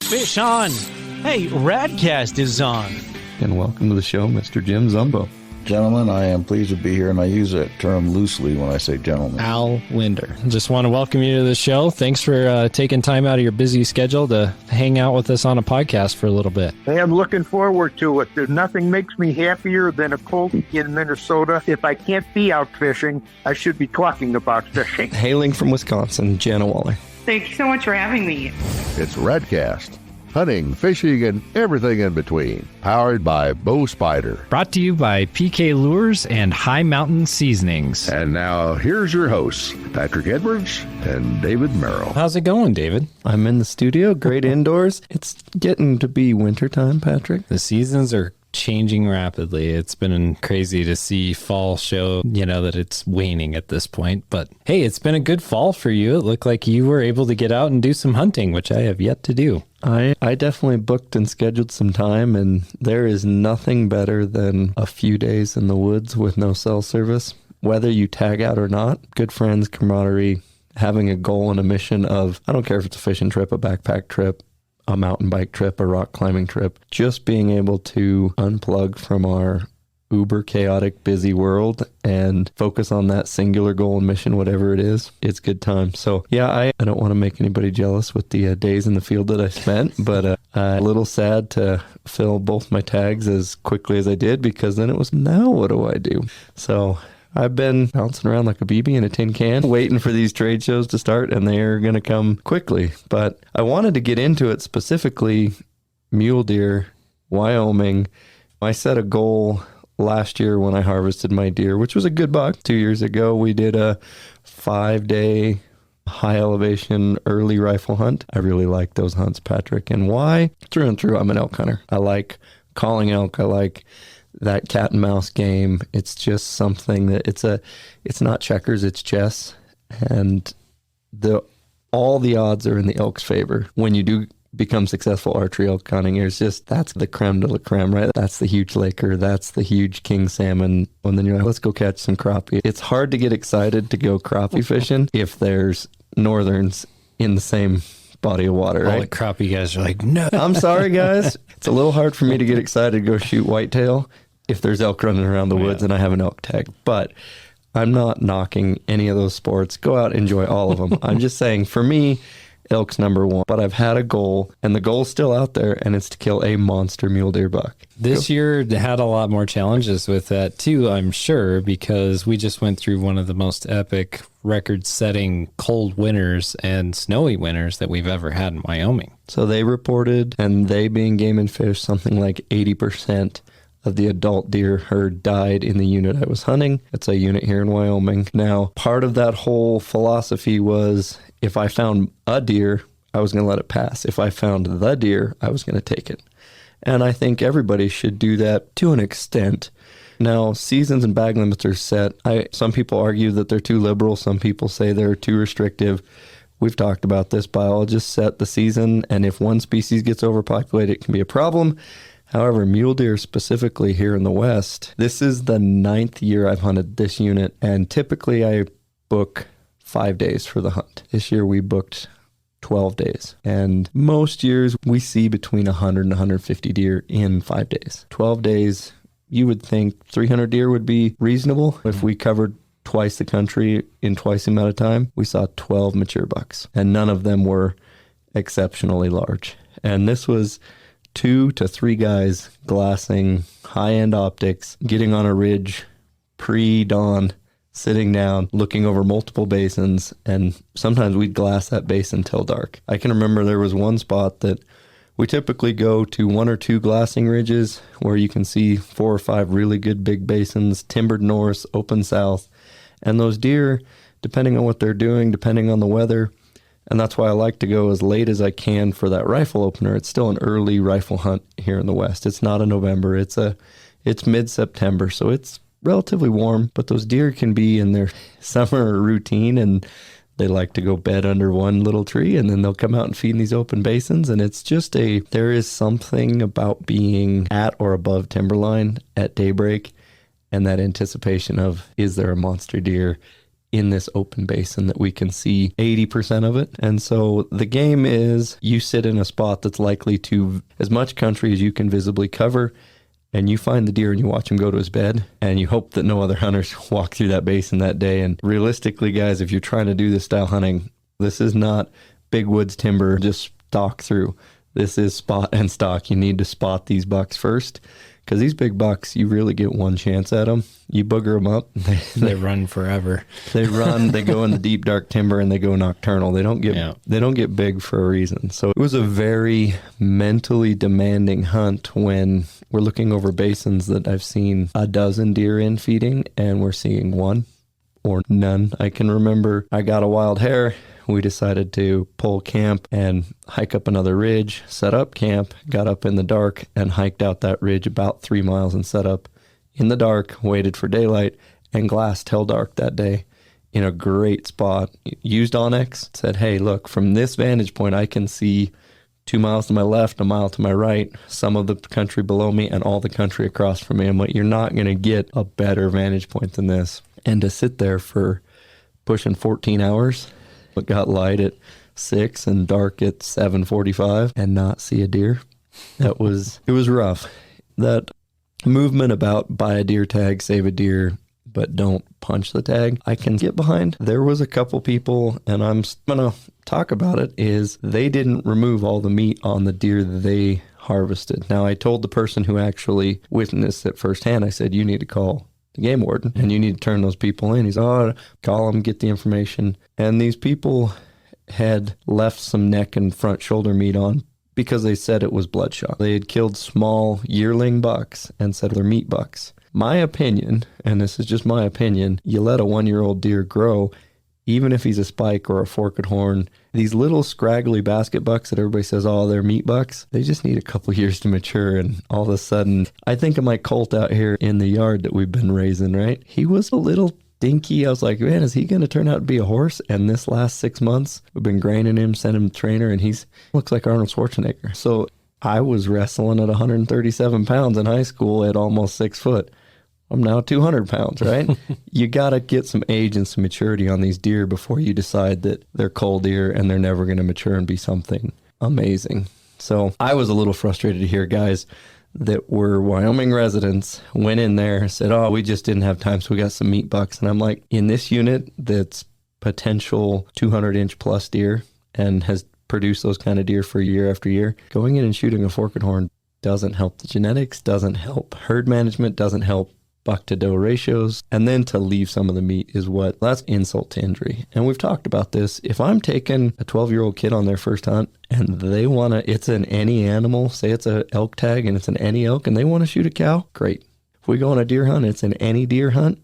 Fish on! Hey, RadCast is on. And welcome to the show, Mr. Jim Zumbo. Gentlemen, I am pleased to be here, and I use that term loosely when I say gentlemen. Al Linder. Just want to welcome you to the show. Thanks for taking time out of your busy schedule to hang out with us on a podcast for a little bit. Hey, I'm looking forward to it. There's nothing makes me happier than a cold in Minnesota. If I can't be out fishing, I should be talking about fishing. Hailing from Wisconsin, Jana Waller. Thank you so much for having me. It's RadCast. Hunting, fishing, and everything in between. Powered by Bow Spider. Brought to you by PK Lures and High Mountain Seasonings. And now, here's your hosts, Patrick Edwards and David Merrill. How's it going, David? I'm in the studio, great indoors. It's getting to be wintertime, Patrick. The seasons are changing rapidly. It's been crazy to see fall show, that it's waning at this point. But hey, it's been a good fall for you. It looked like you were able to get out and do some hunting, which I have yet to do. I definitely booked and scheduled some time, and there is nothing better than a few days in the woods with no cell service. Whether you tag out or not, good friends, camaraderie, having a goal and a mission of, I don't care if it's a fishing trip, a backpack trip, a mountain bike trip, a rock climbing trip, just being able to unplug from our uber chaotic busy world and focus on that singular goal and mission, whatever it is, it's good time. So yeah, I don't want to make anybody jealous with the days in the field that I spent, but a little sad to fill both my tags as quickly as I did, because then it was, now what do I do? So I've been bouncing around like a BB in a tin can, waiting for these trade shows to start, and they're going to come quickly. But I wanted to get into it specifically, Mule Deer, Wyoming. I set a goal last year when I harvested my deer, which was a good buck. 2 years ago, we did a 5-day high elevation early rifle hunt. I really like those hunts, Patrick. And why? Through and through, I'm an elk hunter. I like calling elk. I like that cat and mouse game. It's just something that it's not checkers, it's chess. And all the odds are in the elk's favor. When you do become successful archery elk hunting, that's the creme de la creme, right? That's the huge laker, that's the huge king salmon. And then you're like, let's go catch some crappie. It's hard to get excited to go crappie fishing if there's northerns in the same body of water, right? All the crappie guys are like, no. I'm sorry, guys. It's a little hard for me to get excited to go shoot whitetail if there's elk running around the woods and I have an elk tag. But I'm not knocking any of those sports. Go out, enjoy all of them. I'm just saying, for me, elk's number one. But I've had a goal, and the goal's still out there, and it's to kill a monster mule deer buck. This year had a lot more challenges with that too, I'm sure, because we just went through one of the most epic record-setting cold winters and snowy winters that we've ever had in Wyoming. So they reported, and they being Game and Fish, something like 80% of the adult deer herd died in the unit I was hunting. It's a unit here in Wyoming. Now, part of that whole philosophy was, if I found a deer, I was going to let it pass. If I found the deer, I was going to take it. And I think everybody should do that to an extent. Now, seasons and bag limits are set. Some people argue that they're too liberal. Some people say they're too restrictive. We've talked about this. Biologists set the season, and if one species gets overpopulated, it can be a problem. However, mule deer specifically here in the West, this is the 9th year I've hunted this unit, and typically I book 5 days for the hunt. This year we booked 12 days, and most years we see between 100 and 150 deer in 5 days. 12 days, you would think 300 deer would be reasonable. If we covered twice the country in twice the amount of time, we saw 12 mature bucks, and none of them were exceptionally large. And this was 2 to 3 guys glassing high-end optics, getting on a ridge pre-dawn, sitting down, looking over multiple basins, and sometimes we'd glass that basin till dark. I can remember there was one spot that we typically go to 1 or 2 glassing ridges where you can see 4 or 5 really good big basins, timbered north, open south, and those deer, depending on what they're doing, depending on the weather, and that's why I like to go as late as I can for that rifle opener. It's still an early rifle hunt here in the West. It's not a November. It's mid-September, so it's relatively warm, but those deer can be in their summer routine, and they like to go bed under one little tree, and then they'll come out and feed in these open basins. And it's just there is something about being at or above timberline at daybreak and that anticipation of, is there a monster deer in this open basin that we can see 80% of it. And so the game is you sit in a spot that's likely to as much country as you can visibly cover, and you find the deer and you watch him go to his bed, and you hope that no other hunters walk through that basin that day. And realistically, guys, if you're trying to do this style hunting, this is not big woods timber, just stalk through. This is spot and stalk. You need to spot these bucks first, because these big bucks, you really get one chance at them. You booger them up. They run forever. They run. They go in the deep dark timber and they go nocturnal. They don't get big for a reason. So it was a very mentally demanding hunt when we're looking over basins that I've seen a dozen deer in feeding, and we're seeing one or none. I can remember I got a wild hare. We decided to pull camp and hike up another ridge, set up camp, got up in the dark and hiked out that ridge about 3 miles and set up in the dark, waited for daylight, and glassed till dark that day in a great spot. Used Onyx, said, hey, look, from this vantage point, I can see 2 miles to my left, a mile to my right, some of the country below me, and all the country across from me. I'm like, you're not going to get a better vantage point than this. And to sit there for pushing 14 hours, it got light at 6 and dark at 7:45 and not see a deer. It was rough. That movement about buy a deer tag, save a deer, but don't punch the tag, I can get behind. There was a couple people, and I'm going to talk about it, is they didn't remove all the meat on the deer they harvested. Now, I told the person who actually witnessed it firsthand, I said, you need to call the game warden, and you need to turn those people in. He's, call them, get the information. And these people had left some neck and front shoulder meat on because they said it was bloodshot. They had killed small yearling bucks and said they're meat bucks. My opinion, and this is just my opinion, you let a 1-year-old deer grow, even if he's a spike or a forked horn, these little scraggly basket bucks that everybody says, they're meat bucks, they just need a couple years to mature. And all of a sudden, I think of my colt out here in the yard that we've been raising, right? He was a little dinky. I was like, man, is he going to turn out to be a horse? And this last 6 months, we've been graining him, sent him to trainer, and he's looks like Arnold Schwarzenegger. So I was wrestling at 137 pounds in high school at almost 6 foot. I'm now 200 pounds, right? You got to get some age and some maturity on these deer before you decide that they're cull deer and they're never going to mature and be something amazing. So I was a little frustrated to hear guys that were Wyoming residents went in there, said, we just didn't have time, so we got some meat bucks. And I'm like, in this unit that's potential 200-inch plus deer and has produced those kind of deer for year after year, going in and shooting a forked horn doesn't help the genetics, doesn't help herd management, doesn't help buck to doe ratios, and then to leave some of the meat is that's insult to injury. And we've talked about this. If I'm taking a 12-year-old kid on their first hunt and they want to, it's an any animal, say it's a elk tag and it's an any elk and they want to shoot a cow, great. If we go on a deer hunt, it's an any deer hunt,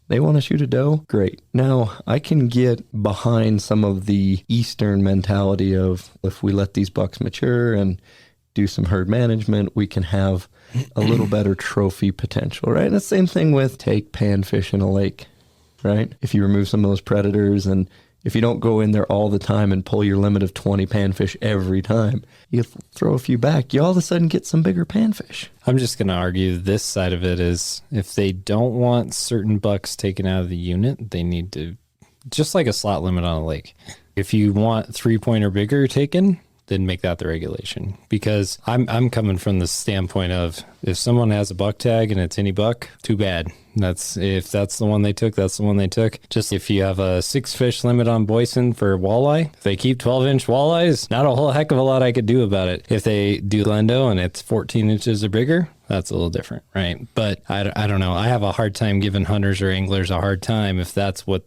they want to shoot a doe, great. Now, I can get behind some of the Eastern mentality of if we let these bucks mature and do some herd management, we can have a little better trophy potential, right? And the same thing with take panfish in a lake, right? If you remove some of those predators and if you don't go in there all the time and pull your limit of 20 panfish every time, you throw a few back, you all of a sudden get some bigger panfish. I'm just going to argue this side of it is if they don't want certain bucks taken out of the unit, they need to, just like a slot limit on a lake. If you want 3-point or bigger taken, then make that the regulation. Because I'm coming from the standpoint of if someone has a buck tag and it's any buck, too bad. If that's the one they took, that's the one they took. Just if you have a 6-fish limit on Boysen for walleye, if they keep 12-inch walleyes, not a whole heck of a lot I could do about it. If they do Glendo and it's 14 inches or bigger, that's a little different, right? But I don't know. I have a hard time giving hunters or anglers a hard time if that's what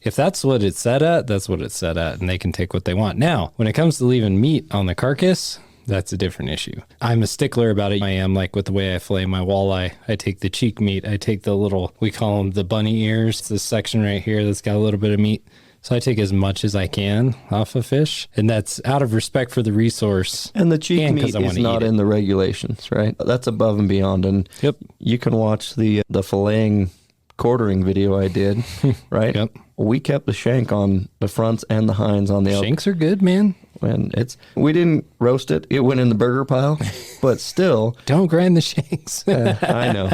it's set at, that's what it's set at, and they can take what they want. Now, when it comes to leaving meat on the carcass, that's a different issue. I'm a stickler about it. I am, like with the way I fillet my walleye. I take the cheek meat. I take the little, we call them the bunny ears. It's this section right here that's got a little bit of meat. So I take as much as I can off a fish, and that's out of respect for the resource. And the cheek meat is not in the regulations, right? That's above and beyond. And yep, you can watch the filleting quartering video I did, right? Yep. We kept the shank on the fronts and the hinds on the elk. Shanks are good, man. And we didn't roast it. It went in the burger pile, but still. Don't grind the shanks. I know.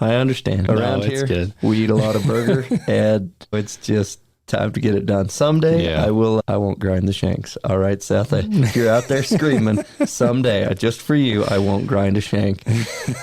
I understand. Around here, we eat a lot of burger, and it's just Time to get it done. Someday I won't grind the shanks. All right, Seth, if you're out there screaming, someday, just for you, I won't grind a shank.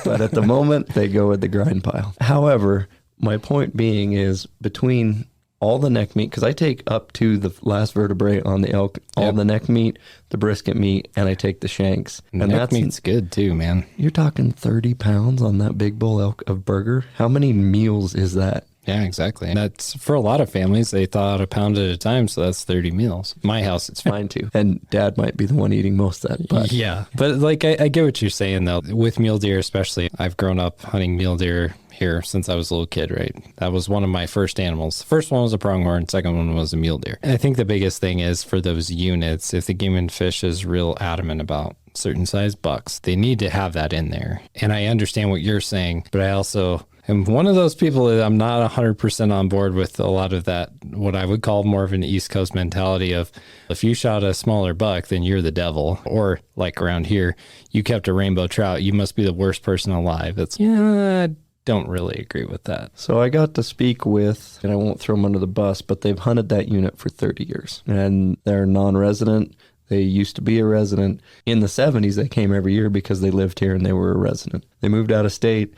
But at the moment, they go with the grind pile. However, my point being is between all the neck meat, because I take up to the last vertebrae on the elk, all the neck meat, the brisket meat, and I take the shanks. And neck meat's good too, man. You're talking 30 pounds on that big bull elk of burger. How many meals is that? Yeah, exactly. And that's for a lot of families, they thaw out a pound at a time, so that's 30 meals. My house, it's fine too. And Dad might be the one eating most of that. But. Yeah. But like, I get what you're saying though. With mule deer especially, I've grown up hunting mule deer here since I was a little kid, right? That was one of my first animals. The first one was a pronghorn, second one was a mule deer. And I think the biggest thing is for those units, if the Game and Fish is real adamant about certain size bucks, they need to have that in there. And I understand what you're saying, but I also am one of those people that I'm not 100% on board with a lot of that, what I would call more of an East Coast mentality of if you shot a smaller buck, then you're the devil. Or like around here, you kept a rainbow trout, you must be the worst person alive. I don't really agree with that. So I got to speak with, and I won't throw them under the bus, but they've hunted that unit for 30 years. And they're non-resident. They used to be a resident. In the 70s, they came every year because they lived here and they were a resident. They moved out of state.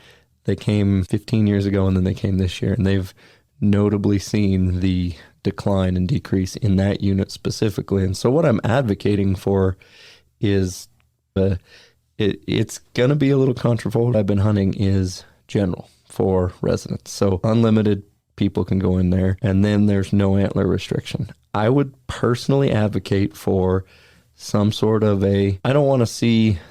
They came 15 years ago, and then they came this year. And they've notably seen the decline and decrease in that unit specifically. And so what I'm advocating for is it's going to be a little controversial. What I've been hunting is general for residents. So unlimited people can go in there, and then there's no antler restriction. I would personally advocate for some sort of the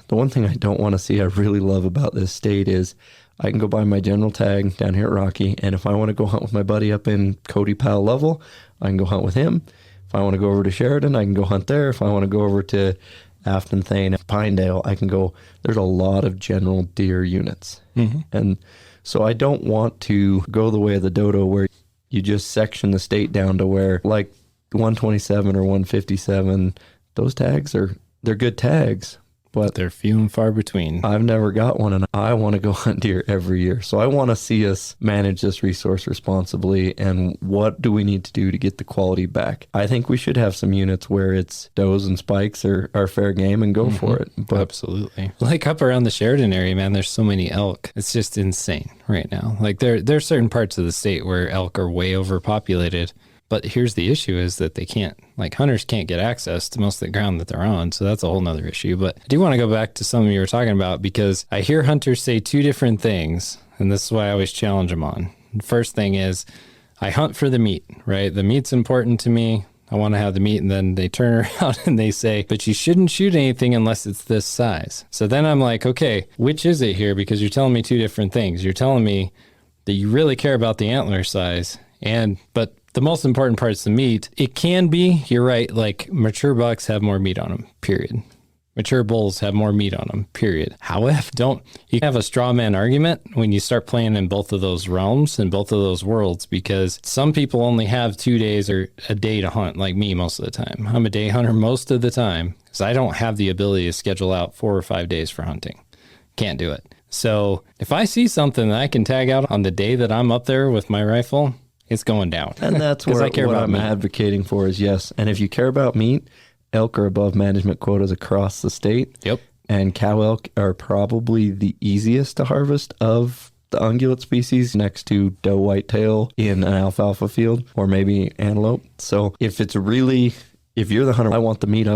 one thing I don't want to see, I really love about this state is I can go buy my general tag down here at Rocky, and if I want to go hunt with my buddy up in Cody Powell Level, I can go hunt with him. If I want to go over to Sheridan, I can go hunt there. If I want to go over to Afton Thane, Pinedale, I can go. There's a lot of general deer units. Mm-hmm. And so I don't want to go the way of the dodo where you just section the state down to where like 127 or 157, those tags they're good tags, but they're few and far between. I've never got one, and I want to go hunt deer every year. So I want to see us manage this resource responsibly, and what do we need to do to get the quality back? I think we should have some units where it's does and spikes are fair game and go for it. But absolutely. Like up around the Sheridan area, man, there's so many elk. It's just insane right now. Like there's certain parts of the state where elk are way overpopulated. But here's the issue is that hunters can't get access to most of the ground that they're on. So that's a whole nother issue. But I do want to go back to something you were talking about, because I hear hunters say two different things, and this is why I always challenge them on. The first thing is I hunt for the meat, right? The meat's important to me. I want to have the meat. And then they turn around and they say, but you shouldn't shoot anything unless it's this size. So then I'm like, okay, which is it here? Because you're telling me two different things. You're telling me that you really care about the antler size, but the most important part is the meat. It can be, you're right, like mature bucks have more meat on them, period. Mature bulls have more meat on them, period. However, you have a straw man argument when you start playing in both of those realms and both of those worlds, because some people only have 2 days or a day to hunt, like me most of the time. I'm a day hunter most of the time because I don't have the ability to schedule out 4 or 5 days for hunting. Can't do it. So if I see something that I can tag out on the day that I'm up there with my rifle, it's going down. And that's where what I'm advocating for is yes. And if you care about meat, elk are above management quotas across the state. Yep. And cow elk are probably the easiest to harvest of the ungulate species, next to doe whitetail in an alfalfa field, or maybe antelope. So if you're the hunter, I want the meat.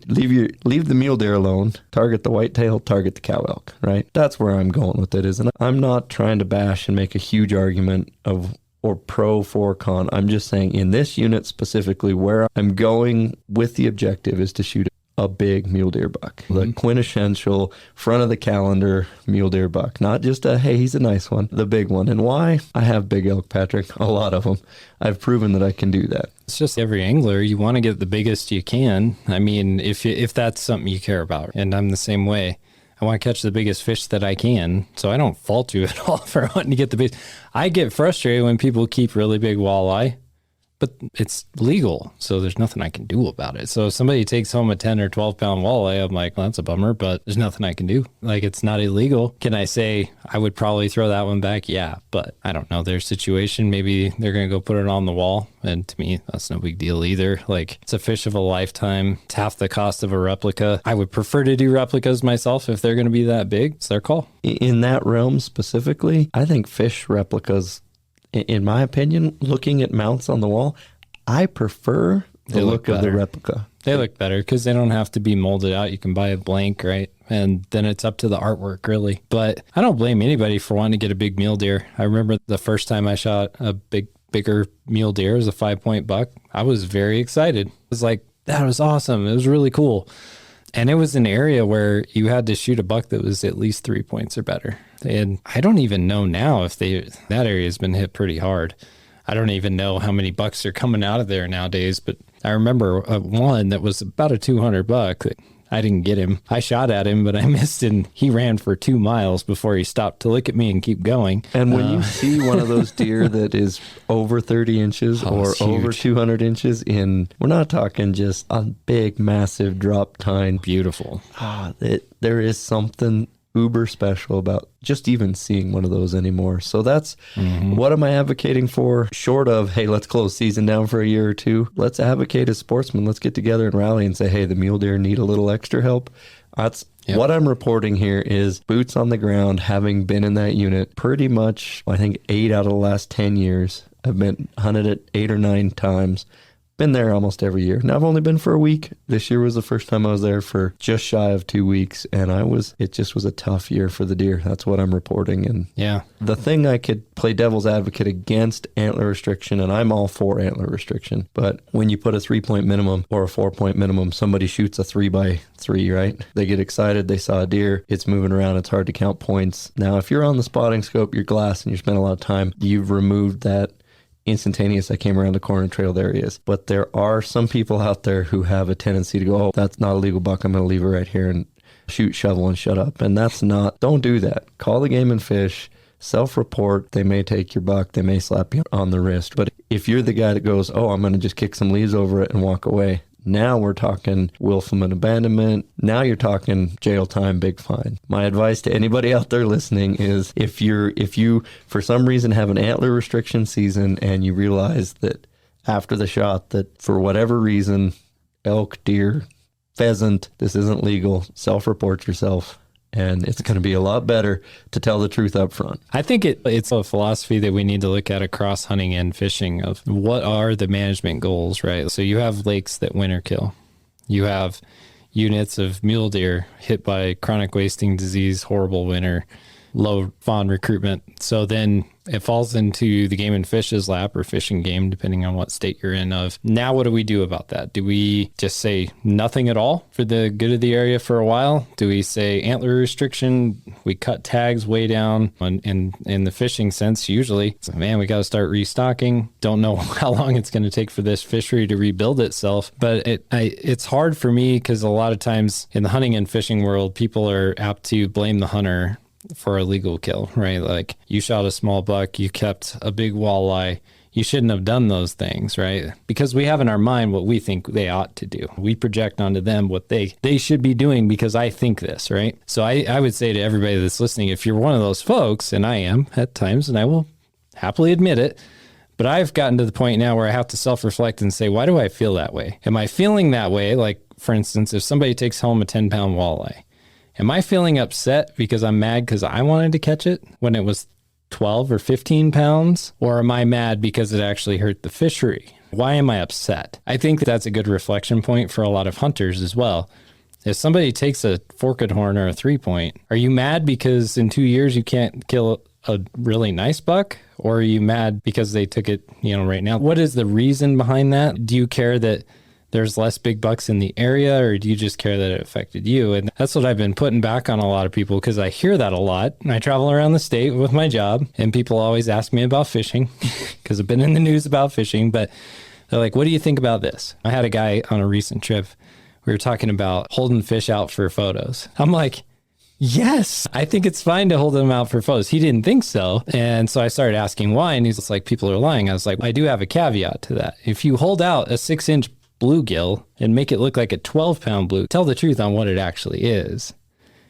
Leave the mule deer alone. Target the whitetail, target the cow elk, right? That's where I'm going with it. And I'm not trying to bash and make a huge argument or pro for con. I'm just saying in this unit specifically, where I'm going with the objective is to shoot a big mule deer buck, the quintessential front of the calendar mule deer buck, not just hey, he's a nice one, the big one. And why? I have big elk, Patrick, a lot of them. I've proven that I can do that. It's just every angler, you want to get the biggest you can. I mean, if that's something you care about, and I'm the same way. I want to catch the biggest fish that I can, so I don't fault you at all for wanting to get the biggest. I get frustrated when people keep really big walleye, but it's legal, so there's nothing I can do about it. So if somebody takes home a 10 or 12 pound walleye, I'm like, well, that's a bummer, but there's nothing I can do. Like, it's not illegal. Can I say I would probably throw that one back? Yeah, but I don't know their situation. Maybe they're going to go put it on the wall. And to me, that's no big deal either. Like, it's a fish of a lifetime. It's half the cost of a replica. I would prefer to do replicas myself if they're going to be that big. It's their call. In that realm specifically, I think fish replicas, in my opinion, looking at mounts on the wall, I prefer the look of the replica. They look better because they don't have to be molded out. You can buy a blank, right? And then it's up to the artwork, really. But I don't blame anybody for wanting to get a big mule deer. I remember the first time I shot a bigger mule deer, it was a 5-point buck. I was very excited. It was like, that was awesome. It was really cool. And it was an area where you had to shoot a buck that was at least 3 points or better. And I don't even know now if that area has been hit pretty hard. I don't even know how many bucks are coming out of there nowadays, but I remember one that was about a 200 buck. I didn't get him. I shot at him, but I missed, and he ran for 2 miles before he stopped to look at me and keep going. And when you see one of those deer that is over 30 inches or over 200 inches we're not talking just a big, massive drop tine. Beautiful. There is something uber special about just even seeing one of those anymore. So that's what am I advocating for? Short of, hey, let's close season down for a year or two. Let's advocate as sportsmen. Let's get together and rally and say, hey, the mule deer need a little extra help. That's what I'm reporting here is boots on the ground, having been in that unit pretty much, I think 8 out of the last 10 years. I've been hunted it 8 or 9 times. Been there almost every year. Now, I've only been for a week. This year was the first time I was there for just shy of 2 weeks, and it just was a tough year for the deer. That's what I'm reporting. And the thing I could play devil's advocate against antler restriction, and I'm all for antler restriction, but when you put a 3-point minimum or a 4-point minimum, somebody shoots a 3x3, right? They get excited. They saw a deer. It's moving around. It's hard to count points. Now, if you're on the spotting scope, your glass, and you spend a lot of time, you've removed that instantaneous, I came around the corner and trailed areas. But there are some people out there who have a tendency to go, oh, that's not a legal buck. I'm going to leave it right here and shoot, shovel, and shut up. And that's not, don't do that. Call the Game and Fish, self-report. They may take your buck. They may slap you on the wrist. But if you're the guy that goes, oh, I'm going to just kick some leaves over it and walk away, now we're talking willful abandonment. Now you're talking jail time, big fine. My advice to anybody out there listening is if you for some reason have an antler restriction season and you realize that after the shot that for whatever reason, elk, deer, pheasant, this isn't legal, self-report yourself. And it's going to be a lot better to tell the truth up front. I think it's a philosophy that we need to look at across hunting and fishing of what are the management goals, right? So you have lakes that winter kill. You have units of mule deer hit by chronic wasting disease, horrible winter, low fawn recruitment. So then it falls into the Game and Fish's lap or fishing game, depending on what state you're in of. Now, what do we do about that? Do we just say nothing at all for the good of the area for a while? Do we say antler restriction? We cut tags way down in the fishing sense, usually. So, man, we got to start restocking. Don't know how long it's going to take for this fishery to rebuild itself. But it's hard for me because a lot of times in the hunting and fishing world, people are apt to blame the hunter for a legal kill, right? Like, you shot a small buck, you kept a big walleye, you shouldn't have done those things, right? Because we have in our mind what we think they ought to do. We project onto them what they should be doing because I think this, right? So I would say to everybody that's listening, if you're one of those folks, and I am at times, and I will happily admit it, but I've gotten to the point now where I have to self-reflect and say, why do I feel that way? Am I feeling that way? Like, for instance, if somebody takes home a 10-pound walleye, am I feeling upset because I'm mad because I wanted to catch it when it was 12 or 15 pounds? Or am I mad because it actually hurt the fishery? Why am I upset? I think that's a good reflection point for a lot of hunters as well. If somebody takes a forked horn or a 3-point, are you mad because in 2 years you can't kill a really nice buck? Or are you mad because they took it, right now? What is the reason behind that? Do you care that there's less big bucks in the area, or do you just care that it affected you? And that's what I've been putting back on a lot of people because I hear that a lot. I travel around the state with my job and people always ask me about fishing because I've been in the news about fishing, but they're like, what do you think about this? I had a guy on a recent trip. We were talking about holding fish out for photos. I'm like, Yes, I think it's fine to hold them out for photos. He didn't think so. And so I started asking why, and he's just like, people are lying. I was like, I do have a caveat to that. If you hold out a 6-inch bluegill and make it look like a 12-pound blue, tell the truth on what it actually is.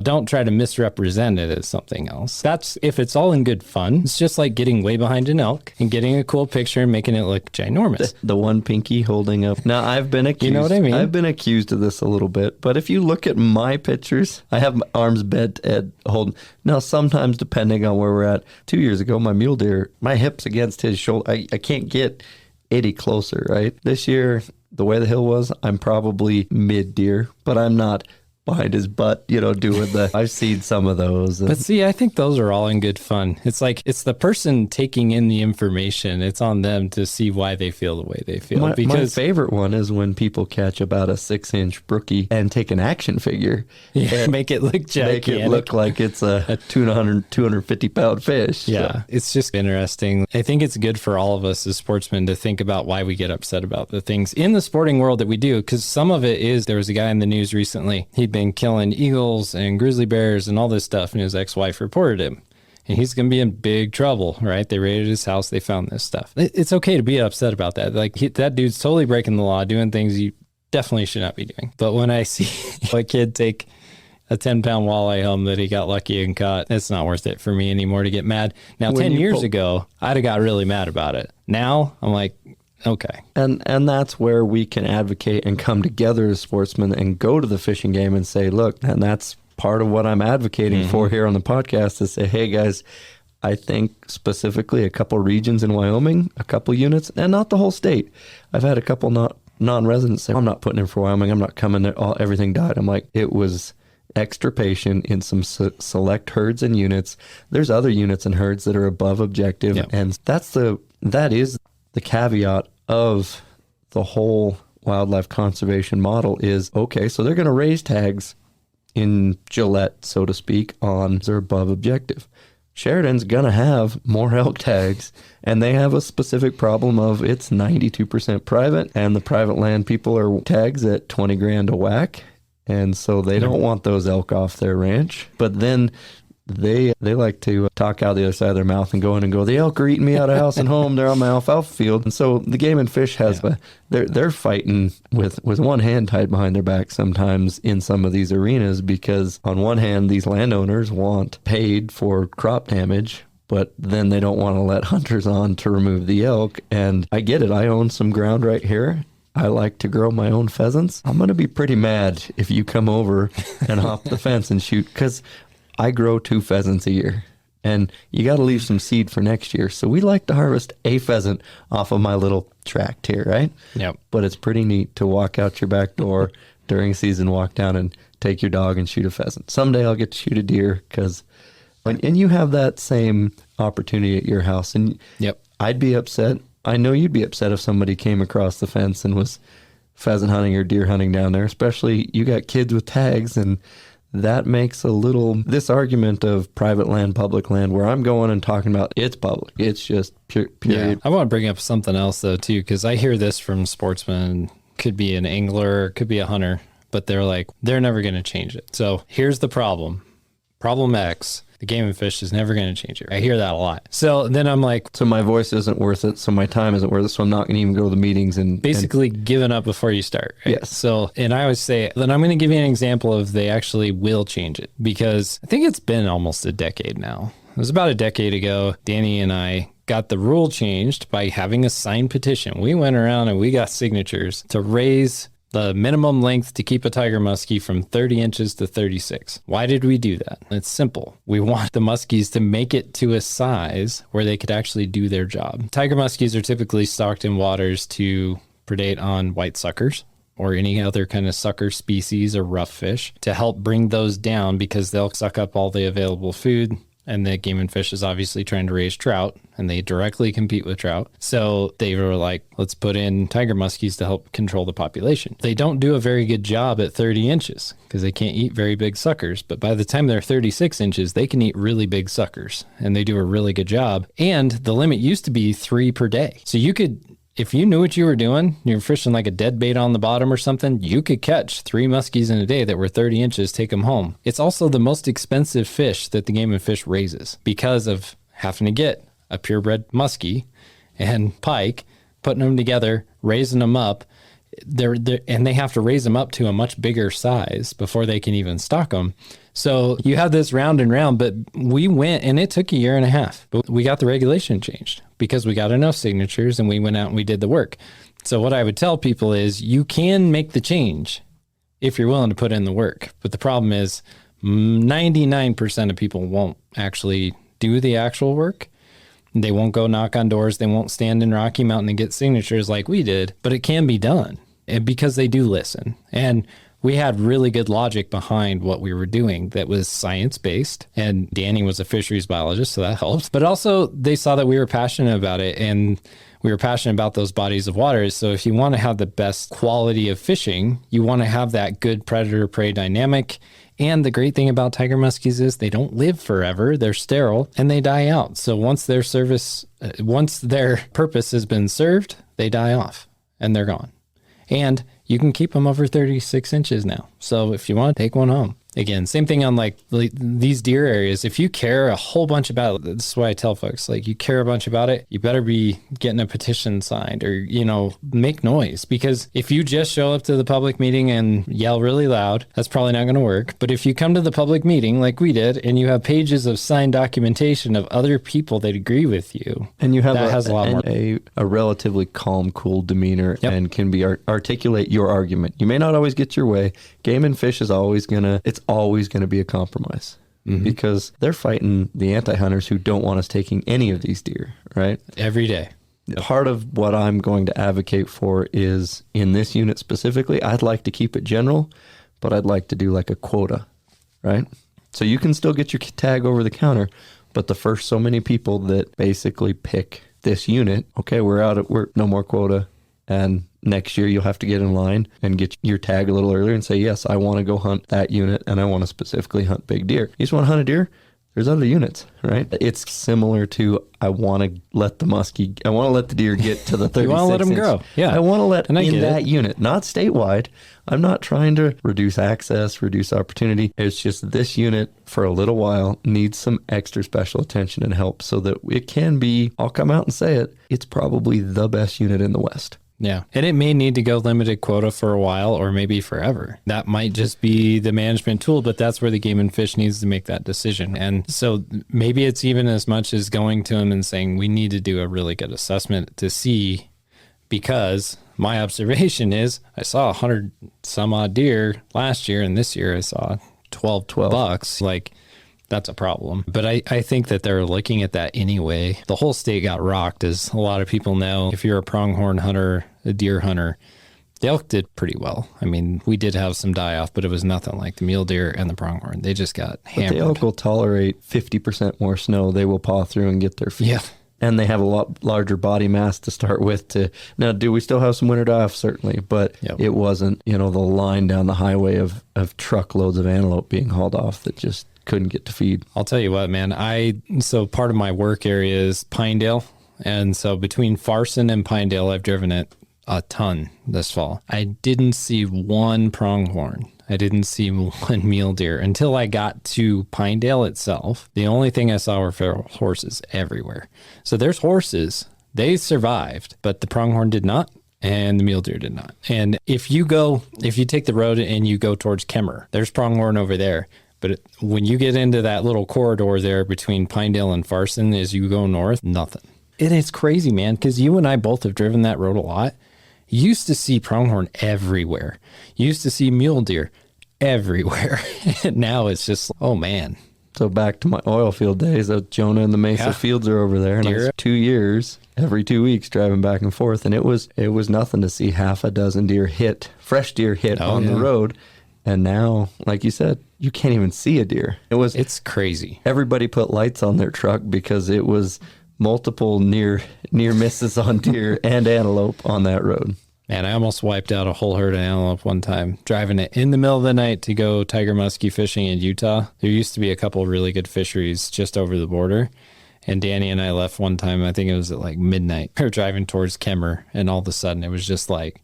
Don't try to misrepresent it as something else. That's if it's all in good fun. It's just like getting way behind an elk and getting a cool picture and making it look ginormous. The one pinky holding up. Now, I've been accused. You know what I mean? I've been accused of this a little bit, but if you look at my pictures, I have my arms bent and holding. Now, sometimes depending on where we're at, 2 years ago, my mule deer, my hips against his shoulder, I can't get any closer, right? This year, the way the hill was, I'm probably mid-deer, but I'm not behind his butt, doing I've seen some of those. But see, I think those are all in good fun. It's like, it's the person taking in the information. It's on them to see why they feel the way they feel. My favorite one is when people catch about a 6-inch brookie and take an action figure. Yeah, make it look gigantic. Make it look like it's a 250-pound fish. Yeah, So. It's just interesting. I think it's good for all of us as sportsmen to think about why we get upset about the things in the sporting world that we do, because some of it is, there was a guy in the news recently, he'd been killing eagles and grizzly bears and all this stuff, and his ex-wife reported him. And he's going to be in big trouble, right? They raided his house. They found this stuff. It's okay to be upset about that. Like, that dude's totally breaking the law, doing things you definitely should not be doing. But when I see a kid take a 10-pound walleye home that he got lucky and caught, it's not worth it for me anymore to get mad. Now, 10 years ago, I'd have got really mad about it. Now, I'm like, okay. And that's where we can advocate and come together as sportsmen and go to the fishing game and say, look, and that's part of what I'm advocating for here on the podcast, to say, hey, guys, I think specifically a couple regions in Wyoming, a couple units, and not the whole state. I've had a couple non-residents say, I'm not putting in for Wyoming. I'm not coming there. Everything died. I'm like, it was extirpation in some select herds and units. There's other units and herds that are above objective. Yep. And that is the caveat of the whole wildlife conservation model is, okay, so they're going to raise tags in Gillette, so to speak, on their above objective. Sheridan's going to have more elk tags, and they have a specific problem of it's 92% private, and the private land people are tags at $20,000 a whack, and so they don't want those elk off their ranch. But then they like to talk out the other side of their mouth and go in and go, the elk are eating me out of house and home. They're on my alfalfa field. And so the Game and Fish has, they're fighting with one hand tied behind their back sometimes in some of these arenas, because on one hand, these landowners want paid for crop damage, but then they don't want to let hunters on to remove the elk. And I get it. I own some ground right here. I like to grow my own pheasants. I'm going to be pretty mad if you come over and hop the fence and shoot, because I grow 2 pheasants a year, and you got to leave some seed for next year. So we like to harvest a pheasant off of my little tract here, right? Yep. But it's pretty neat to walk out your back door during season, walk down and take your dog and shoot a pheasant. Someday I'll get to shoot a deer, and you have that same opportunity at your house. And yep. I'd be upset. I know you'd be upset if somebody came across the fence and was pheasant hunting or deer hunting down there, especially you got kids with tags, and that makes this argument of private land, public land, where I'm going and talking about it's public. It's just period. Yeah. I want to bring up something else, though, too, because I hear this from sportsmen. Could be an angler, could be a hunter, but they're like, they're never going to change it. So here's the problem. Problem X. The Game and Fish is never going to change it. I hear that a lot. So then I'm like, so my voice isn't worth it, so my time isn't worth it, so I'm not going to even go to the meetings and basically giving up before you start. Right? Yes. So, and I always say, then I'm going to give you an example of they actually will change it, because I think it's been almost a decade now. It was about a decade ago. Danny and I got the rule changed by having a signed petition. We went around and we got signatures to raise the minimum length to keep a tiger muskie from 30 inches to 36. Why did we do that? It's simple. We want the muskies to make it to a size where they could actually do their job. Tiger muskies are typically stocked in waters to predate on white suckers or any other kind of sucker species or rough fish to help bring those down, because they'll suck up all the available food. And the Game and Fish is obviously trying to raise trout, and they directly compete with trout. So they were like, let's put in tiger muskies to help control the population. They don't do a very good job at 30 inches because they can't eat very big suckers. But by the time they're 36 inches, they can eat really big suckers, and they do a really good job. And the limit used to be 3 per day. So you could if you knew what you were doing, you're fishing like a dead bait on the bottom or something, you could catch 3 muskies in a day that were 30 inches, take them home. It's also the most expensive fish that the Game and Fish raises because of having to get a purebred muskie and pike, putting them together, raising them up. And they have to raise them up to a much bigger size before they can even stock them. So you have this round and round, but we went, and it took a year and a half, but we got the regulation changed because we got enough signatures and we went out and we did the work. So what I would tell people is you can make the change if you're willing to put in the work. But the problem is 99% of people won't actually do the actual work. They won't go knock on doors. They won't stand in Rocky Mountain and get signatures like we did, but it can be done. And because they do listen. And we had really good logic behind what we were doing that was science-based. And Danny was a fisheries biologist, so that helped. But also they saw that we were passionate about it and we were passionate about those bodies of water. So if you want to have the best quality of fishing, you want to have that good predator-prey dynamic. And the great thing about tiger muskies is they don't live forever. They're sterile and they die out. So once their purpose has been served, they die off and they're gone. And you can keep them over 36 inches now. So if you want to take one home. Again, same thing on like these deer areas. If you care a whole bunch about it, this is why I tell folks, like, you care a bunch about it, you better be getting a petition signed or, make noise. Because if you just show up to the public meeting and yell really loud, that's probably not going to work. But if you come to the public meeting like we did and you have pages of signed documentation of other people that agree with you, and you have has a lot more. A relatively calm, cool demeanor, and can be articulate your argument. You may not always get your way. Game and Fish is always going to be a compromise because they're fighting the anti-hunters who don't want us taking any of these deer, right? Every day. Part of what I'm going to advocate for is, in this unit specifically, I'd like to keep it general, but I'd like to do like a quota, right? So you can still get your tag over the counter, but the first so many people that basically pick this unit, okay, we're no more quota, and next year you'll have to get in line and get your tag a little earlier and say, yes, I want to go hunt that unit and I want to specifically hunt big deer. You just want to hunt a deer? There's other units, right? It's similar to I want to let the deer get to the 36 You want to let them grow. Yeah. I want to let in that unit, not statewide. I'm not trying to reduce access, reduce opportunity. It's just this unit for a little while needs some extra special attention and help so that it can be, I'll come out and say it, it's probably the best unit in the West. Yeah. And it may need to go limited quota for a while or maybe forever. That might just be the management tool, but that's where the Game and Fish needs to make that decision. And so maybe it's even as much as going to them and saying, we need to do a really good assessment to see, because my observation is I saw 100 some odd deer last year, and this year I saw 12 bucks. Like, that's a problem. But I think that they're looking at that anyway. The whole state got rocked, as a lot of people know. If you're a pronghorn hunter, a deer hunter, the elk did pretty well. I mean, we did have some die-off, but it was nothing like the mule deer and the pronghorn. They just got hammered. But the elk will tolerate 50% more snow. They will paw through and get their feet. Yeah. And they have a lot larger body mass to start with. Now, do we still have some winter die-off? Certainly. But It wasn't, the line down the highway of truckloads of antelope being hauled off that just couldn't get to feed. I'll tell you what, man. So part of my work area is Pinedale. And so between Farson and Pinedale, I've driven it a ton this fall. I didn't see one pronghorn. I didn't see one mule deer until I got to Pinedale itself. The only thing I saw were feral horses everywhere. So there's horses. They survived, but the pronghorn did not. And the mule deer did not. And if you take the road and you go towards Kemmer, there's pronghorn over there. But when you get into that little corridor there between Pinedale and Farson, as you go north, nothing. And it's crazy, man, because you and I both have driven that road a lot. You used to see pronghorn everywhere. You used to see mule deer everywhere. And now it's just, oh, man. So back to my oil field days, Jonah and the Mesa fields are over there. And I was 2 years, every 2 weeks, driving back and forth. And it was nothing to see half a dozen fresh deer hit on the road. And now, like you said, you can't even see a deer. It's crazy. Everybody put lights on their truck because it was multiple near misses on deer and antelope on that road. Man, I almost wiped out a whole herd of antelope one time, driving it in the middle of the night to go tiger muskie fishing in Utah. There used to be a couple of really good fisheries just over the border. And Danny and I left one time, I think it was at like midnight. We were driving towards Kemmer, and all of a sudden it was just like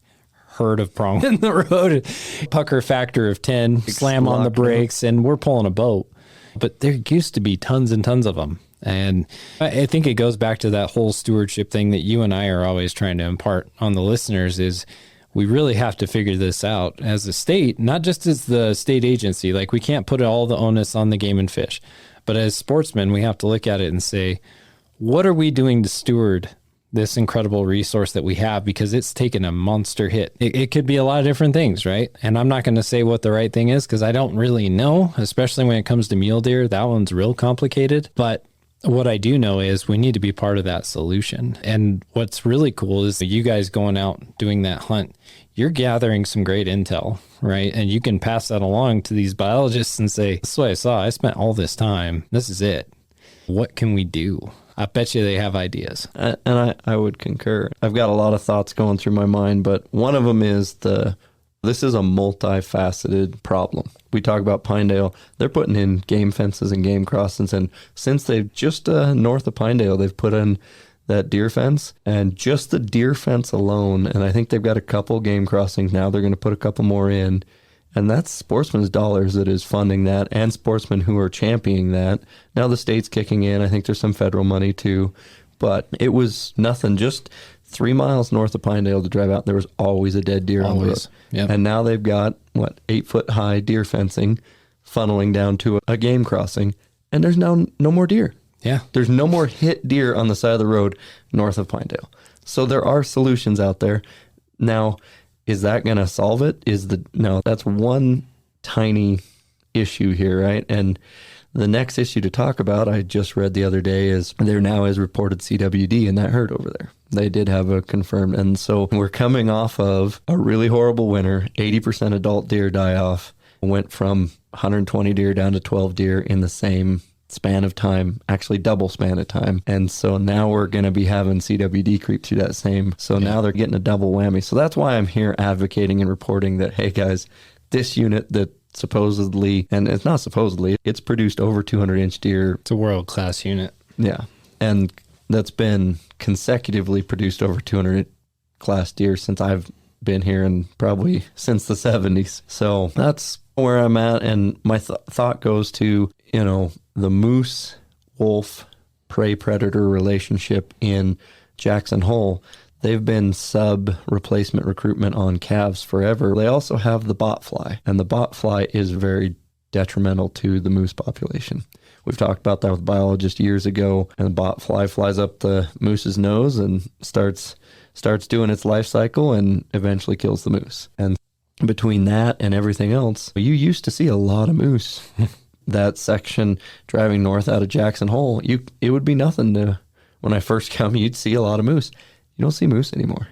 herd of prong in the road. Pucker factor of 10, slam on the brakes, and we're pulling a boat. But there used to be tons and tons of them. And I think it goes back to that whole stewardship thing that you and I are always trying to impart on the listeners is we really have to figure this out as a state, not just as the state agency. Like, we can't put all the onus on the game and fish. But as sportsmen, we have to look at it and say, what are we doing to steward this incredible resource that we have? Because it's taken a monster hit. It could be a lot of different things, right? And I'm not going to say what the right thing is because I don't really know, especially when it comes to mule deer. That one's real complicated. But what I do know is we need to be part of that solution. And what's really cool is you guys going out doing that hunt, you're gathering some great intel, right? And you can pass that along to these biologists and say, this is what I saw. I spent all this time. This is it. What can we do? I bet you they have ideas. And I would concur. I've got a lot of thoughts going through my mind, but one of them is this is a multifaceted problem. We talk about Pinedale. They're putting in game fences and game crossings. And since they've just north of Pinedale, they've put in that deer fence, and just the deer fence alone. And I think they've got a couple game crossings now. They're going to put a couple more in. And that's sportsmen's dollars that is funding that, and sportsmen who are championing that. Now the state's kicking in. I think there's some federal money too. But it was nothing. Just 3 miles north of Pinedale to drive out, there was always a dead deer on the road. Yep. And now they've got, 8-foot-high deer fencing funneling down to a game crossing, and there's now no more deer. Yeah. There's no more hit deer on the side of the road north of Pinedale. So there are solutions out there. Now, is that going to solve it? No, that's one tiny issue here, right? And the next issue to talk about, I just read the other day, is there now is reported CWD in that herd over there. They did have a confirmed. And so we're coming off of a really horrible winter. 80% adult deer die off. Went from 120 deer down to 12 deer in the same span of time, actually double span of time. And so now we're going to be having CWD creep through that same. So now they're getting a double whammy. So that's why I'm here advocating and reporting that, hey guys, this unit that supposedly, and it's not supposedly, it's produced over 200-inch deer. It's a world-class unit. Yeah. And that's been consecutively produced over 200 class deer since I've been here, and probably since the 70s. So that's where I'm at. And my thought goes to, the moose wolf prey predator relationship in Jackson Hole. They've been sub replacement recruitment on calves forever. They also have the botfly, and the botfly is very detrimental to the moose population. We've talked about that with biologists years ago, and the botfly flies up the moose's nose and starts doing its life cycle and eventually kills the moose. And between that and everything else, you used to see a lot of moose. That section driving north out of Jackson Hole, it would be nothing to, when I first come, you'd see a lot of moose. You don't see moose anymore.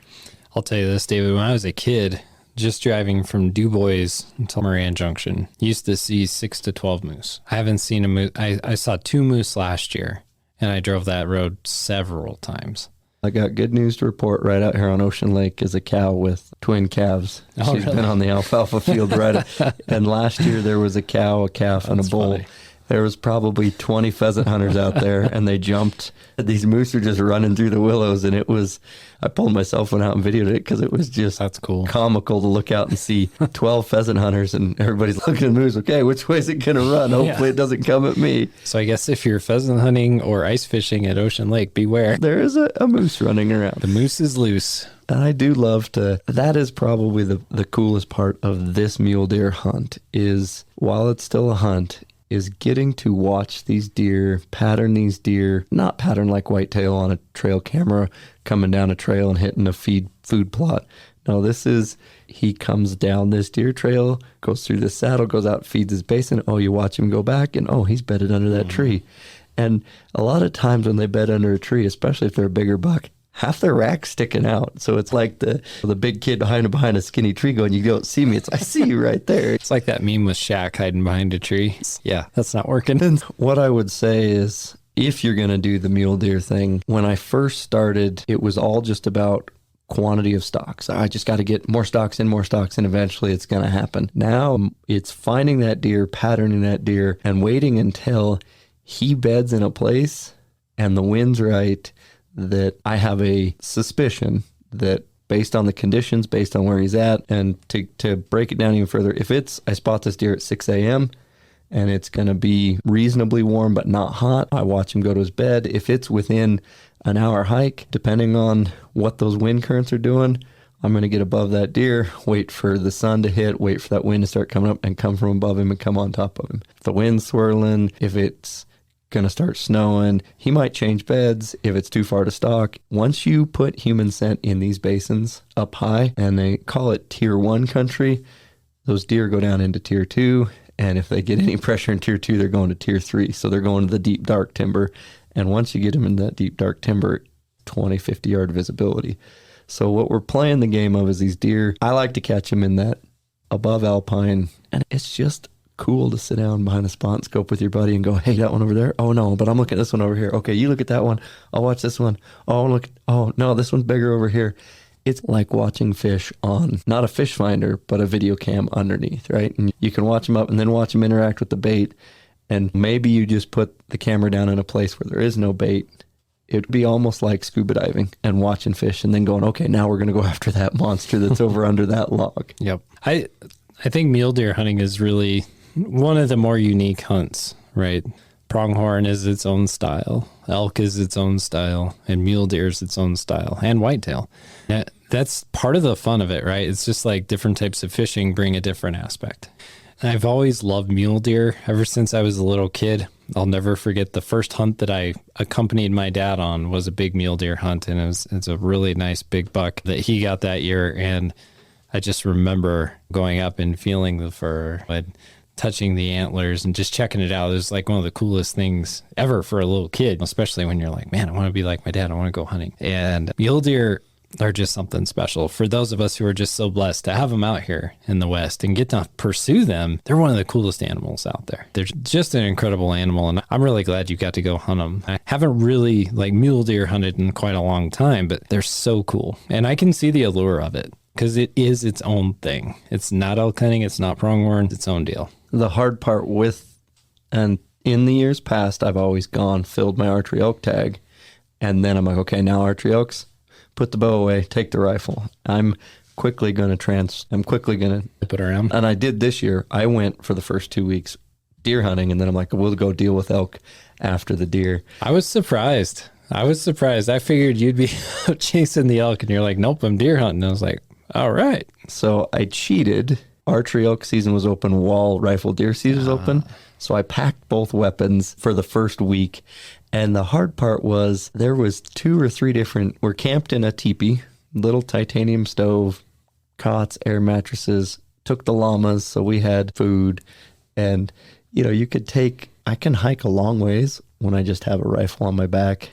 I'll tell you this, David, when I was a kid, just driving from DuBois until Moran Junction, used to see 6 to 12 moose. I haven't seen a moose. I saw 2 moose last year, and I drove that road several times. I got good news to report. Right out here on Ocean Lake is a cow with twin calves. Oh, She's really? been on the alfalfa field and last year there was a cow, a calf, and a bull. Funny. There was probably 20 pheasant hunters out there, and they jumped. These moose are just running through the willows, and I pulled my cell phone out and videoed it because it was just That's cool. Comical to look out and see 12 pheasant hunters, and everybody's looking at the moose. Okay, which way is it going to run? Hopefully it doesn't come at me. So I guess if you're pheasant hunting or ice fishing at Ocean Lake, beware. There is a moose running around. The moose is loose. And I do love that is probably the coolest part of this mule deer hunt is, while it's still a hunt, is getting to watch these deer, pattern these deer, not pattern like whitetail on a trail camera, coming down a trail and hitting a food plot. No, this is, he comes down this deer trail, goes through the saddle, goes out, feeds his basin. Oh, you watch him go back, and oh, he's bedded under that tree. And a lot of times when they bed under a tree, especially if they're a bigger buck, half their rack's sticking out. So it's like the big kid behind a skinny tree going, you don't see me. I see you right there. It's like that meme with Shaq hiding behind a tree. Yeah, that's not working. And what I would say is, if you're going to do the mule deer thing, when I first started, it was all just about quantity of stocks. I just got to get more stocks in, eventually it's going to happen. Now it's finding that deer, patterning that deer, and waiting until he beds in a place and the wind's right, that I have a suspicion that based on the conditions, based on where he's at, and to break it down even further, if I spot this deer at 6 a.m., and it's going to be reasonably warm but not hot, I watch him go to his bed. If it's within an hour hike, depending on what those wind currents are doing, I'm going to get above that deer, wait for the sun to hit, wait for that wind to start coming up, and come from above him and come on top of him. If the wind's swirling, if it's going to start snowing, he might change beds if it's too far to stalk. Once you put human scent in these basins up high, and they call it tier 1 country, those deer go down into tier 2. And if they get any pressure in tier 2, they're going to tier 3. So they're going to the deep, dark timber. And once you get them in that deep, dark timber, 20, 50-yard visibility. So what we're playing the game of is these deer. I like to catch them in that above alpine. And it's just cool to sit down behind a spot and scope with your buddy and go, hey, that one over there? Oh, no, but I'm looking at this one over here. Okay, you look at that one. I'll watch this one. Oh, no, this one's bigger over here. It's like watching fish on, not a fish finder, but a video cam underneath, right? And you can watch them up and then watch them interact with the bait. And maybe you just put the camera down in a place where there is no bait. It would be almost like scuba diving and watching fish and then going, okay, now we're going to go after that monster that's over under that log. Yep. I think mule deer hunting is really one of the more unique hunts, right? Pronghorn is its own style, elk is its own style, and mule deer is its own style, and whitetail. That's part of the fun of it, right? It's just like different types of fishing bring a different aspect. And I've always loved mule deer ever since I was a little kid. I'll never forget the first hunt that I accompanied my dad on was a big mule deer hunt, and it's a really nice big buck that he got that year. And I just remember going up and feeling the fur and touching the antlers and just checking it out. It was like one of the coolest things ever for a little kid, especially when you're like, man, I want to be like my dad. I want to go hunting. And mule deer are just something special. For those of us who are just so blessed to have them out here in the West and get to pursue them, they're one of the coolest animals out there. They're just an incredible animal, and I'm really glad you got to go hunt them. I haven't really mule deer hunted in quite a long time, but they're so cool. And I can see the allure of it because it is its own thing. It's not elk hunting. It's not pronghorn. It's its own deal. The hard part and in the years past, I've always filled my archery elk tag, and then I'm like, okay, now archery elks, put the bow away, take the rifle. I'm quickly going to put around. And I did this year. I went for the first 2 weeks deer hunting, and then I'm like, we'll go deal with elk after the deer. I was surprised. I figured you'd be chasing the elk, and you're like, nope, I'm deer hunting. I was like, all right. So I cheated. Archery elk season was open, wall rifle deer season was open. So I packed both weapons for the first week. And the hard part was there was 2 or 3 we're camped in a teepee, little titanium stove, cots, air mattresses, took the llamas, so we had food. And, I can hike a long ways when I just have a rifle on my back.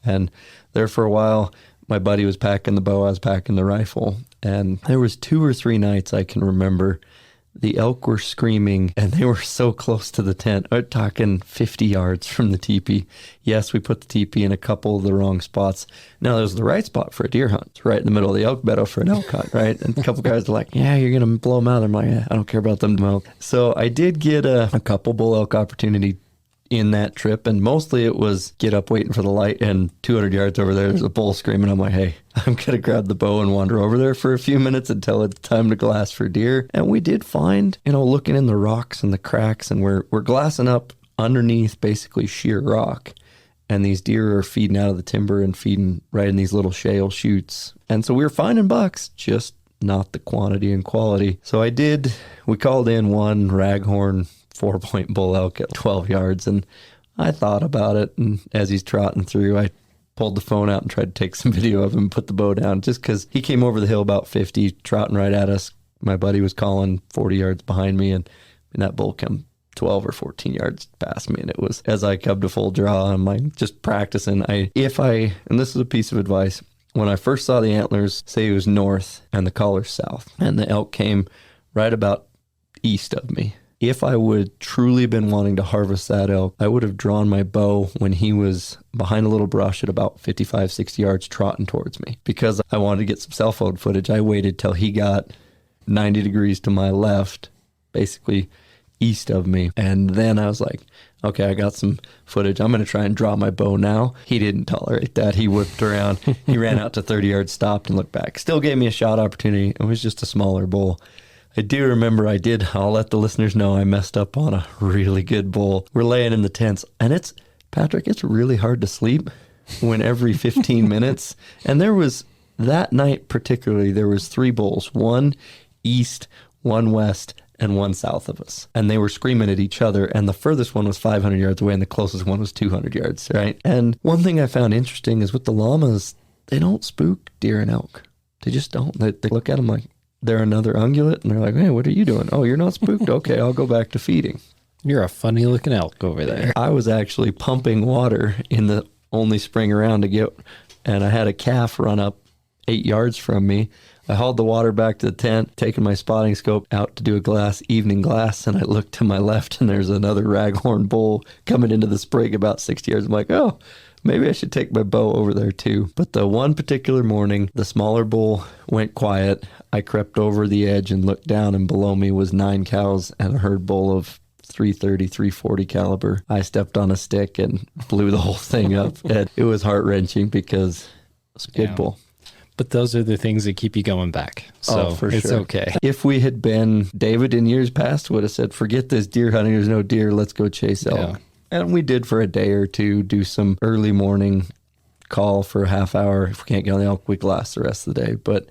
And there for a while, my buddy was packing the bow, I was packing the rifle. And there was 2 or 3 nights I can remember the elk were screaming, and they were so close to the tent. We're talking 50 yards from the teepee. Yes, we put the teepee in a couple of the wrong spots. Now, there was the right spot for a deer hunt. It's right in the middle of the elk meadow for an elk hunt, right? And a couple guys are like, yeah, you're going to blow them out. I'm like, yeah, I don't care about them. So I did get a couple bull elk opportunity in that trip, and mostly it was get up waiting for the light, and 200 yards over there's a bull screaming. I'm like, hey, I'm gonna grab the bow and wander over there for a few minutes until it's time to glass for deer. And we did find, looking in the rocks and the cracks, and we're glassing up underneath basically sheer rock, and these deer are feeding out of the timber and feeding right in these little shale chutes. And so we were finding bucks, just not the quantity and quality. So we called in one raghorn 4-point bull elk at 12 yards, and I thought about it, and as he's trotting through, I pulled the phone out and tried to take some video of him, put the bow down, just because he came over the hill about 50, trotting right at us. My buddy was calling 40 yards behind me, and that bull came 12 or 14 yards past me, and it was, as I come to full draw, I'm like just practicing. And this is a piece of advice, when I first saw the antlers, say it was north and the collar's south, and the elk came right about east of me. If I would truly been wanting to harvest that elk, I would have drawn my bow when he was behind a little brush at about 55, 60 yards trotting towards me. Because I wanted to get some cell phone footage, I waited till he got 90 degrees to my left, basically east of me. And then I was like, okay, I got some footage. I'm going to try and draw my bow now. He didn't tolerate that. He whipped around. He ran out to 30 yards, stopped, and looked back. Still gave me a shot opportunity. It was just a smaller bull. I do remember I'll let the listeners know I messed up on a really good bull. We're laying in the tents, and Patrick, it's really hard to sleep when every 15 minutes. And that night particularly, there was 3 bulls, one east, one west, and one south of us. And they were screaming at each other, and the furthest one was 500 yards away, and the closest one was 200 yards, right? And one thing I found interesting is with the llamas, they don't spook deer and elk. They just don't. They look at them like they're another ungulate, and they're like, hey, what are you doing? Oh, you're not spooked? Okay, I'll go back to feeding. You're a funny looking elk over there. I was actually pumping water in the only spring around and I had a calf run up 8 yards from me. I hauled the water back to the tent, taking my spotting scope out to do a evening glass, and I looked to my left, and there's another raghorn bull coming into the spring about 60 yards. I'm like, oh, maybe I should take my bow over there too. But the one particular morning, the smaller bull went quiet. I crept over the edge and looked down, and below me was 9 cows and a herd bull of 330, 340 caliber. I stepped on a stick and blew the whole thing up. And it was heart-wrenching because it was a good bull. But those are the things that keep you going back. So for it's sure. okay. If we had been, David in years past would have said, forget this deer hunting. There's no deer. Let's go chase elk. Yeah. And we did for a day or two, do some early morning call for a half hour. If we can't get on the elk, we glass the rest of the day. But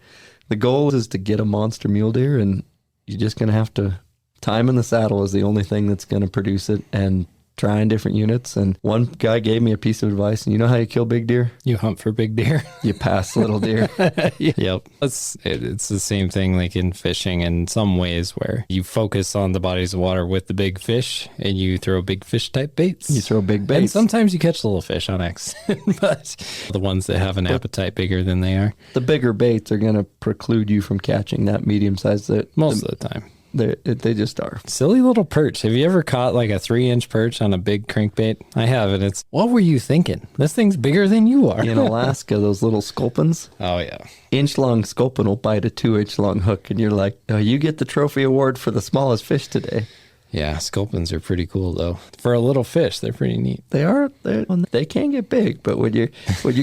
the goal is to get a monster mule deer, and you're just going to have to, time in the saddle is the only thing that's going to produce it, and trying different units. And one guy gave me a piece of advice, and you know how you kill big deer? You hunt for big deer. You pass little deer. Yep. It's the same thing like in fishing in some ways, where you focus on the bodies of water with the big fish and you throw big fish type baits. You throw big baits. And sometimes you catch little fish on accident, but the ones that have an appetite bigger than they are. The bigger baits are going to preclude you from catching that medium size. Most of the time. They just are. Silly little perch. Have you ever caught like a 3-inch perch on a big crankbait? I have, and what were you thinking? This thing's bigger than you are. In Alaska, those little sculpins. Oh, yeah. Inch-long sculpin will bite a 2-inch-long hook, and you're like, oh, you get the trophy award for the smallest fish today. Yeah, sculpins are pretty cool, though. For a little fish, they're pretty neat. They are. They can get big, but when you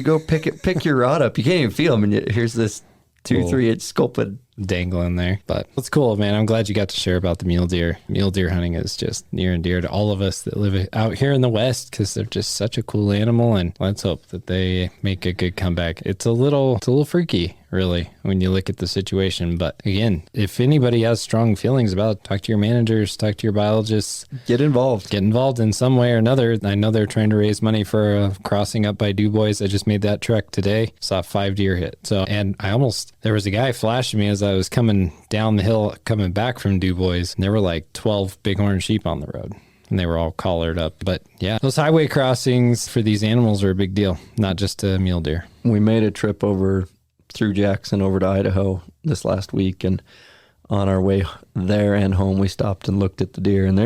go pick your rod up, you can't even feel them, and here's this 2-3-inch sculpin dangling there. But it's cool, man. I'm glad you got to share about the mule deer. Mule deer hunting is just near and dear to all of us that live out here in the West, because they're just such a cool animal, and let's hope that they make a good comeback. It's a little freaky, really, when you look at the situation. But again, if anybody has strong feelings about it, talk to your managers, talk to your biologists. Get involved in some way or another. I know they're trying to raise money for a crossing up by DuBois. I just made that trek today. Saw 5 deer hit. And there was a guy flashing me as I was coming down the hill, coming back from DuBois, and there were like 12 bighorn sheep on the road, and they were all collared up. But yeah, those highway crossings for these animals are a big deal, not just a mule deer. We made a trip over through Jackson over to Idaho this last week, and on our way there and home, we stopped and looked at the deer, and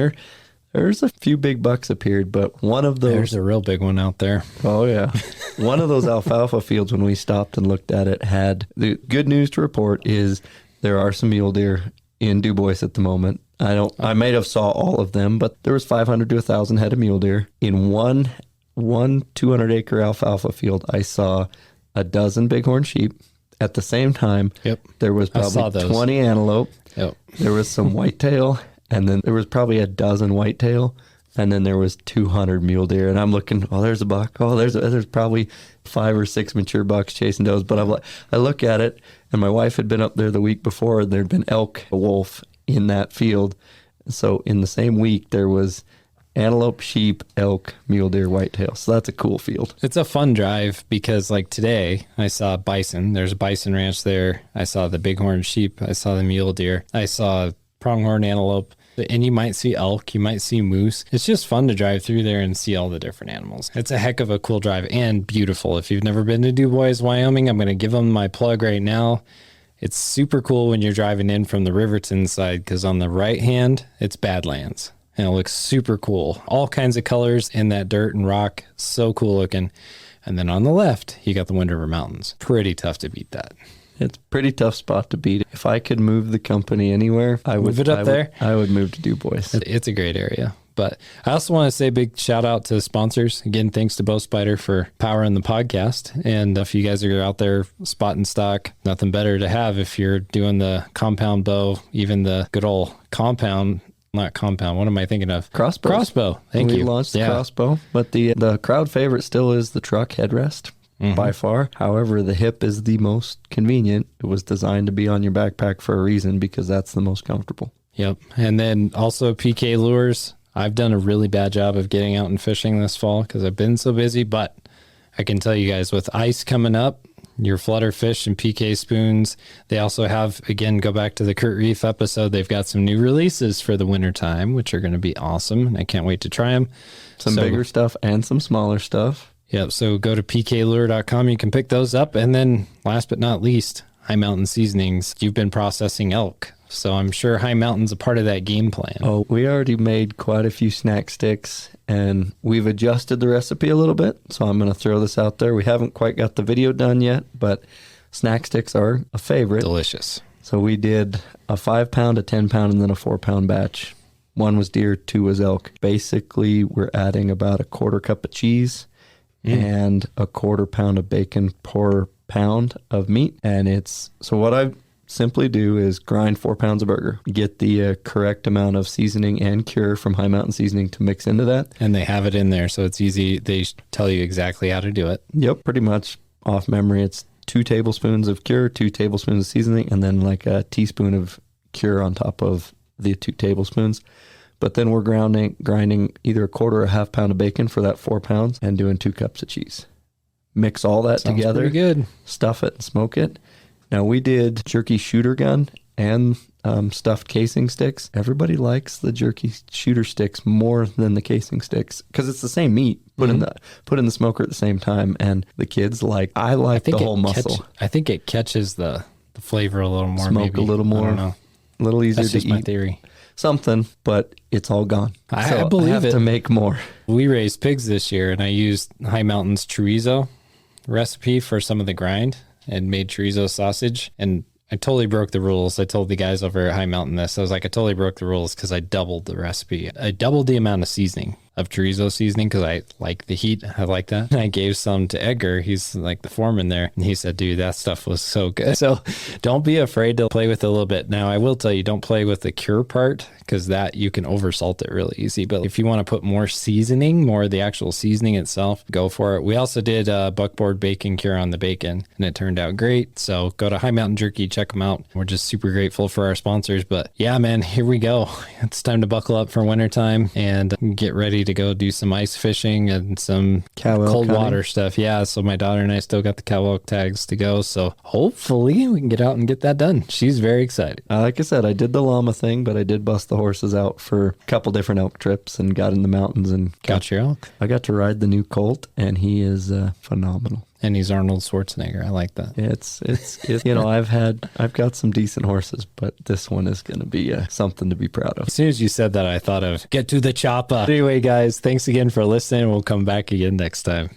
there's a few big bucks appeared, but one of those... There's a real big one out there. Oh, yeah. One of those alfalfa fields, when we stopped and looked at it, had... The good news to report is there are some mule deer in DuBois at the moment. I might have saw all of them, but there was 500 to 1,000 head of mule deer. In one 200-acre alfalfa field, I saw a dozen bighorn sheep. At the same time, there was probably 20 antelope. Yep. There was some whitetail, and then there was probably a dozen whitetail, and then there was 200 mule deer. And I'm looking, oh, there's a buck. Oh, there's probably 5 or 6 mature bucks chasing does. But I look at it, and my wife had been up there the week before, and there'd been elk, a wolf in that field. So in the same week, there was antelope, sheep, elk, mule deer, whitetail. So that's a cool field. It's a fun drive because like today I saw bison. There's a bison ranch there. I saw the bighorn sheep. I saw the mule deer. I saw pronghorn antelope. And you might see elk. You might see moose. It's just fun to drive through there and see all the different animals. It's a heck of a cool drive and beautiful. If you've never been to DuBois, Wyoming, I'm going to give them my plug right now. It's super cool when you're driving in from the Riverton side, because on the right hand, it's Badlands. And it looks super cool. All kinds of colors in that dirt and rock. So cool looking. And then on the left, you got the Wind River Mountains. Pretty tough to beat that. It's a pretty tough spot to beat. If I could move the company anywhere, I would move it up there. I would move to DuBois. It's a great area. But I also want to say a big shout out to sponsors. Again, thanks to Bow Spider for powering the podcast. And if you guys are out there spotting stock, nothing better to have if you're doing the compound bow, even the good old compound. Not compound. What am I thinking of? Crossbow. Thank you. We launched the crossbow, but the crowd favorite still is the truck headrest by far. However, the hip is the most convenient. It was designed to be on your backpack for a reason because that's the most comfortable. Yep. And then also PK lures. I've done a really bad job of getting out and fishing this fall because I've been so busy, but I can tell you guys with ice coming up, your flutter fish and PK spoons. They also have, again, go back to the Kurt Reef episode. They've got some new releases for the winter time, which are going to be awesome. And I can't wait to try them. Some bigger stuff and some smaller stuff. Yep. So go to pklure.com. You can pick those up. And then last but not least, High Mountain Seasonings. You've been processing elk. So I'm sure High Mountain's a part of that game plan. Oh, we already made quite a few snack sticks, and we've adjusted the recipe a little bit. So I'm going to throw this out there. We haven't quite got the video done yet, but snack sticks are a favorite. Delicious. So we did a 5 pound, a 10 pound, and then a 4 pound batch. 1 was deer, 2 was elk. Basically, we're adding about a 1/4 cup of cheese and a 1/4 pound of bacon per pound of meat. And so what I simply do is grind 4 pounds of burger, get the correct amount of seasoning and cure from High Mountain Seasoning to mix into that. And they have it in there, so it's easy. They tell you exactly how to do it. Yep, pretty much off memory. It's 2 tablespoons of cure, 2 tablespoons of seasoning, and then like a teaspoon of cure on top of the 2 tablespoons. But then we're grinding either a 1/4 or a 1/2 pound of bacon for that 4 pounds and doing 2 cups of cheese. Mix all that Sounds together, pretty good. Stuff it and smoke it. Now we did jerky shooter gun and stuffed casing sticks. Everybody likes the jerky shooter sticks more than the casing sticks because it's the same meat put in the smoker at the same time. And the kids I like the whole muscle. I think it catches the flavor a little more. Smoke maybe. a little more. I don't know. A little easier That's just to my eat. theory. Something, but it's all gone. I believe I have it. to make more. We raised pigs this year, and I used High Mountain's chorizo recipe for some of the grind and made chorizo sausage. And I totally broke the rules. I told the guys over at High Mountain this. I was like, I totally broke the rules because I doubled the recipe. I doubled the amount of seasoning, of chorizo seasoning, because I like the heat. I like that. And I gave some to Edgar. He's like the foreman there. And he said, dude, that stuff was so good. So don't be afraid to play with it a little bit. Now, I will tell you, don't play with the cure part because that you can oversalt it really easy. But if you want to put more seasoning, more of the actual seasoning itself, go for it. We also did buckboard bacon cure on the bacon, and it turned out great. So go to High Mountain Jerky, check them out. We're just super grateful for our sponsors. But yeah, man, here we go. It's time to buckle up for wintertime and get ready to go do some ice fishing and some cold water stuff. Yeah, so my daughter and I still got the cow elk tags to go. So hopefully we can get out and get that done. She's very excited. Like I said, I did the llama thing, but I did bust the horses out for a couple different elk trips and got in the mountains and got your elk. I got to ride the new colt, and he is phenomenal. And he's Arnold Schwarzenegger. I like that. It's you know, I've got some decent horses, but this one is going to be something to be proud of. As soon as you said that, I thought of get to the chopper. Anyway, guys, thanks again for listening. We'll come back again next time.